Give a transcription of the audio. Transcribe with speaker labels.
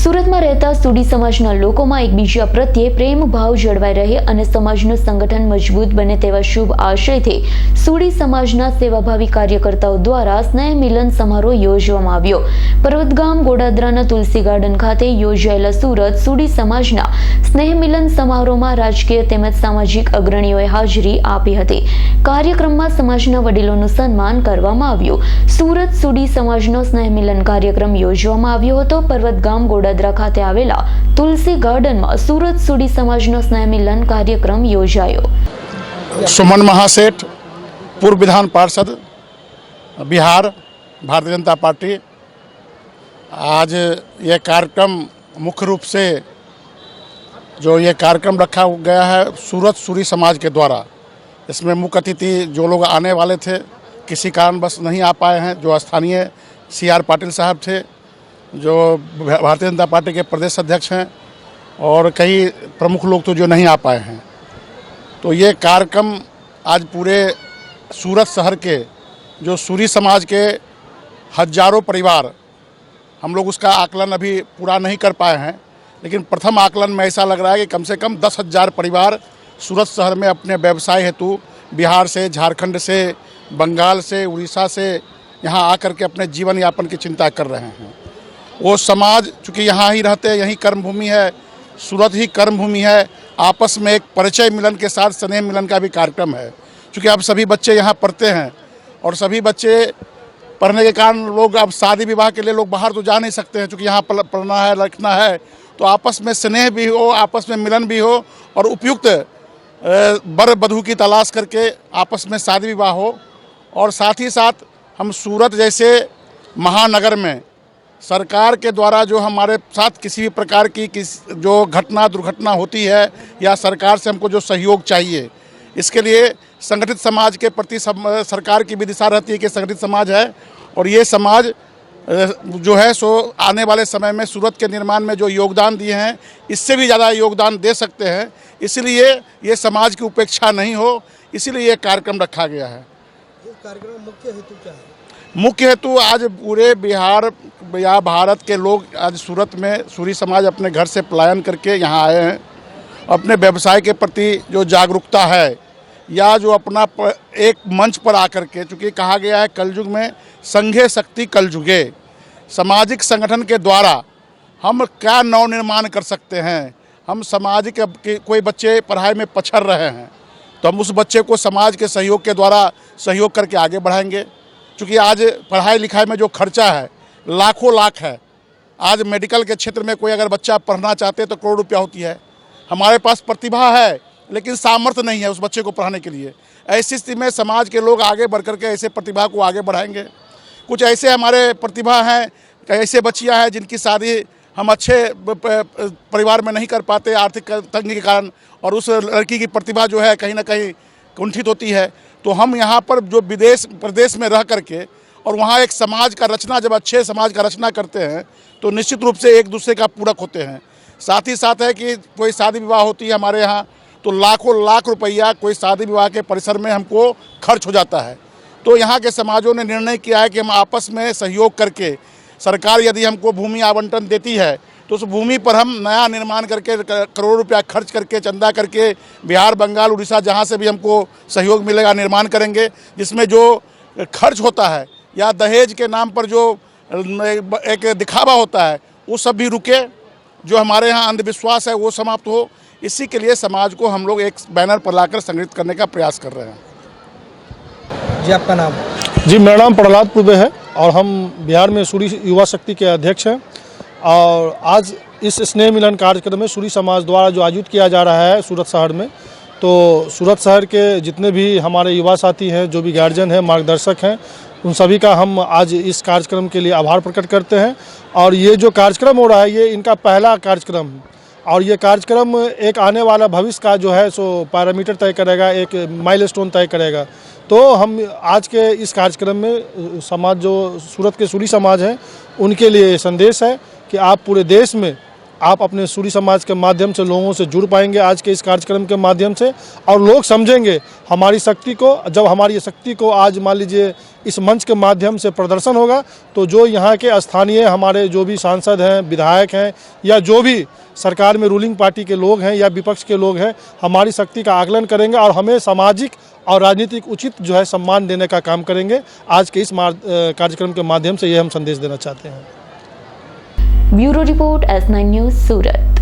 Speaker 1: સુરતમાં રહેતા સુડી સમાજના લોકોમાં એકબીજા પ્રત્યે પ્રેમ ભાવ જળવાઈ રહે અને સમાજનું સંગઠન મજબૂત બને તેવા શુભ આશયથી સુડી સમાજના સેવાભાવી કાર્યકર્તાઓ દ્વારા સ્નેહ મિલન સમારોહ યોજવામાં આવ્યો। પર્વતગામ ગોડાદરાના તુલસી ગાર્ડન ખાતે યોજાયેલા સુરત સુડી સમાજના સ્નેહ મિલન સમારોહમાં રાજકીય તેમજ સામાજિક અગ્રણીઓએ હાજરી આપી હતી। કાર્યક્રમમાં સમાજના વડીલોનું સન્માન કરવામાં આવ્યું। સુરત સુડી સમાજનો સ્નેહ મિલન કાર્યક્રમ યોજવામાં આવ્યો હતો। પર્વતગામ ગોડાદરા ખાતે આવેલા તુલસી ગાર્ડનમાં सूरत सुडी समाजનો स्नेह मिलन कार्यक्रम योजायो।
Speaker 2: सुमन महासेठ, पूर्व विधान पार्षद बिहार, भारतीय जनता पार्टी। आज ये कार्यक्रम मुख्य रूप से जो ये कार्यक्रम रखा गया है सूरत सूरी समाज के द्वारा, इसमें मुख्य अतिथि जो लोग आने वाले थे किसी कारणवश नहीं आ पाए हैं। जो स्थानीय CR पाटिल साहब थे, जो भारतीय जनता पार्टी के प्रदेश अध्यक्ष हैं, और कई प्रमुख लोग तो जो नहीं आ पाए हैं। तो ये कार्यक्रम आज पूरे सूरत शहर के जो सूरी समाज के हजारों परिवार, हम लोग उसका आकलन अभी पूरा नहीं कर पाए हैं, लेकिन प्रथम आकलन में ऐसा लग रहा है कि कम से कम 10,000 परिवार सूरत शहर में अपने व्यवसाय हेतु बिहार से, झारखंड से, बंगाल से, उड़ीसा से यहाँ आकर के अपने जीवन यापन की चिंता कर रहे हैं। वो समाज चूँकि यहाँ ही रहते हैं, यही कर्मभूमि है, सूरत ही कर्मभूमि है। आपस में एक परिचय मिलन के साथ स्नेह मिलन का भी कार्यक्रम है। चूँकि अब सभी बच्चे यहाँ पढ़ते हैं और सभी बच्चे पढ़ने के कारण लोग अब शादी विवाह के लिए लोग बाहर तो जा नहीं सकते हैं। चूँकि यहाँ पढ़ना है, रखना है, तो आपस में स्नेह भी हो, आपस में मिलन भी हो और उपयुक्त वर वधू की तलाश करके आपस में शादी विवाह हो। और साथ ही साथ हम सूरत जैसे महानगर में सरकार के द्वारा जो हमारे साथ किसी भी प्रकार की जो घटना दुर्घटना होती है या सरकार से हमको जो सहयोग चाहिए, इसके लिए संगठित समाज के प्रति सरकार की भी दिशा रहती है कि संगठित समाज है और ये समाज जो है सो आने वाले समय में सूरत के निर्माण में जो योगदान दिए हैं इससे भी ज़्यादा योगदान दे सकते हैं। इसलिए ये समाज की उपेक्षा नहीं हो, इसीलिए ये कार्यक्रम रखा गया है।
Speaker 3: कार्यक्रम मुख्य हेतु क्या है?
Speaker 2: मुख्य हेतु आज पूरे बिहार या भारत के लोग आज सूरत में सूरी समाज अपने घर से पलायन करके यहाँ आए हैं। अपने व्यवसाय के प्रति जो जागरूकता है या जो अपना एक मंच पर आकर के, चूँकि कहा गया है कलयुग में संघे शक्ति कलयुगे, सामाजिक संगठन के द्वारा हम क्या नवनिर्माण कर सकते हैं। हम सामाजिक कोई बच्चे पढ़ाई में पछड़ रहे हैं तो हम उस बच्चे को समाज के सहयोग के द्वारा सहयोग करके आगे बढ़ाएंगे। चूँकि आज पढ़ाई लिखाई में जो खर्चा है लाखों लाख है। आज मेडिकल के क्षेत्र में कोई अगर बच्चा पढ़ना चाहते तो करोड़ रुपया होती है। हमारे पास प्रतिभा है लेकिन सामर्थ्य नहीं है उस बच्चे को पढ़ाने के लिए। ऐसी स्थिति में समाज के लोग आगे बढ़ कर के ऐसे प्रतिभा को आगे बढ़ाएंगे। कुछ ऐसे हमारे प्रतिभा हैं, ऐसे बच्चियां हैं जिनकी शादी हम अच्छे परिवार में नहीं कर पाते आर्थिक तंगी के कारण, और उस लड़की की प्रतिभा जो है कहीं ना कहीं कुंठित होती है। तो हम यहाँ पर जो विदेश प्रदेश में रह करके और वहाँ एक समाज का रचना, जब अच्छे समाज का रचना करते हैं तो निश्चित रूप से एक दूसरे का पूरक होते हैं। साथ ही साथ है कि कोई शादी विवाह होती है हमारे यहाँ तो लाखों लाख रुपया कोई शादी विवाह के परिसर में हमको खर्च हो जाता है। तो यहाँ के समाजों ने निर्णय किया है कि हम आपस में सहयोग करके, सरकार यदि हमको भूमि आवंटन देती है तो उस भूमि पर हम नया निर्माण करके करोड़ रुपया खर्च करके, चंदा करके बिहार, बंगाल, उड़ीसा जहाँ से भी हमको सहयोग मिलेगा निर्माण करेंगे। जिसमें जो खर्च होता है या दहेज के नाम पर जो एक दिखावा होता है वो सब भी रुके, जो हमारे यहाँ अंधविश्वास है वो समाप्त हो। इसी के लिए समाज को हम लोग एक बैनर पर लाकर संगठित करने का प्रयास कर रहे हैं।
Speaker 3: जी, आपका नाम?
Speaker 4: जी, मेरा नाम प्रहलाद पूर्वे है और हम बिहार में सूरी युवा शक्ति के अध्यक्ष हैं। और आज इस स्नेह मिलन कार्यक्रम में सूरी समाज द्वारा जो आयोजित किया जा रहा है सूरत शहर में, तो सूरत शहर के जितने भी हमारे युवा साथी हैं, जो भी गार्जियन हैं, मार्गदर्शक हैं, उन सभी का हम आज इस कार्यक्रम के लिए आभार प्रकट करते हैं। और ये जो कार्यक्रम हो रहा है ये इनका पहला कार्यक्रम है और ये कार्यक्रम एक आने वाला भविष्य का जो है सो पैरामीटर तय करेगा, एक माइलस्टोन तय करेगा। तो हम आज के इस कार्यक्रम में समाज जो सूरत के सूरी समाज हैं उनके लिए संदेश है कि आप पूरे देश में आप अपने सूरी समाज के माध्यम से लोगों से जुड़ पाएंगे आज के इस कार्यक्रम के माध्यम से, और लोग समझेंगे हमारी शक्ति को। जब हमारी ये शक्ति को आज मान लीजिए इस मंच के माध्यम से प्रदर्शन होगा, तो जो यहाँ के स्थानीय हमारे जो भी सांसद हैं, विधायक हैं, या जो भी सरकार में रूलिंग पार्टी के लोग हैं या विपक्ष के लोग हैं, हमारी शक्ति का आकलन करेंगे और हमें सामाजिक और राजनीतिक उचित जो है सम्मान देने का काम करेंगे। आज के इस कार्यक्रम के माध्यम से ये हम संदेश देना चाहते हैं।
Speaker 1: ब्यूरो रिपोर्ट S9 न्यूज़ सूरत।